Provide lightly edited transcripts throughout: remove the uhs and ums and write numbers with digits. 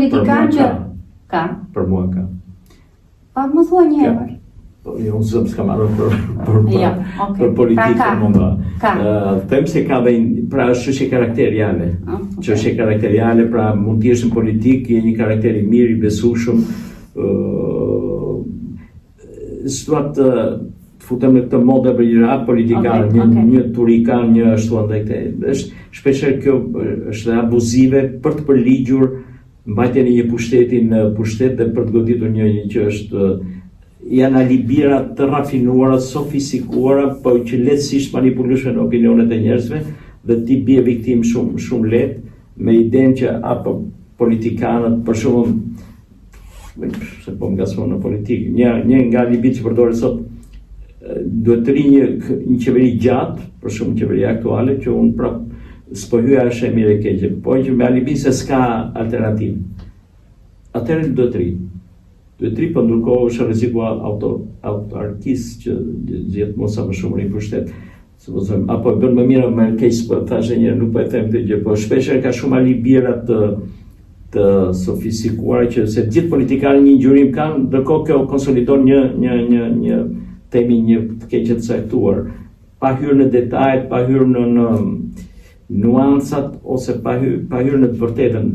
Politikan që ka. Për mua ka. Pa më thua një herë. Unë s'kam marrë për politikë mundva. Ka. Them se ka dhe, pra është çështje karakteriale. Çështje karakteriale, pra mund të jesh në politikë, je një karakter i mirë, i besueshëm, s'dua të futem në këtë modë për politikan, një turikan, një ashtu andaj këtë. Është shpeshherë kjo është abuzive për të përligjur mbajtjen e një pushteti në pushtet dhe për të goditur një që është janë alibira të rafinuara, sofistikuara, po që lehtësisht manipulueshme në opinionet e njerëzve dhe ti bie viktim shumë lehtë me idenë që apo politikanët për shembull se po ngasmon në politikë. Një nga alibit që përdoret sot duhet të rinj një qeveri gjatë, për shumë qeveria aktuale, që unë prap s'po hyja është e mirë e keqe, po që me alibin se s'ka alternativë. Atëherë duhet të rinj. Duhet të rinj, po ndërkohë është rreziku autarkisë që gjetë mosa më shumë në pushtet. Apo e bën më mirë më keq, po thashë një nuk po e them këtë gjë, po shpeshherë ka shumë alibira të sofistikuara që se gjithë politikanë një ngjyrim kanë, ndërkohë kjo konsolidon një temi një të keqe të caktuar, pa hyrë në detajet, pa hyrë në nuancat ose pa hyrë në të vërtetën.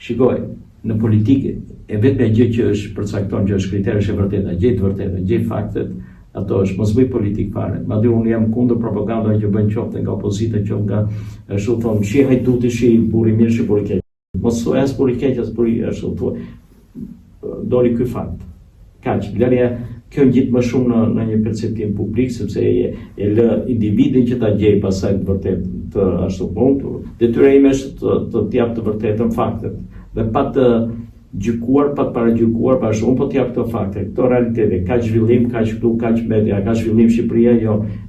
Shikoj, në politikë e vetmja gjë që është përcakton që është kriteri është e vërteta, gjej të vërtetën, gjej faktet, ato është mos bëj politikë fare. Madje unë jam kundër propagandave që bëjnë qoftë nga opozita, qoftë nga ashtu thonë, shi hajduti, shi burri mirë, shi burri keq. Mos thuaj as burri keq, as burri ashtu thuaj. Doli ky fakt. Kaq, blerja kjo ngjitë më shumë në një perceptim publik, sepse e lë individin që ta gjej pasaj të vërtet të ashtu punë. Detyra ime është të jap të vërtetën faktet dhe pa të gjykuar, pa të paragjykuar, pa ashtu unë po të jap këto fakte, këto realitete, ka zhvillim, ka këtu, ka media, ka zhvillim Shqipëria, jo.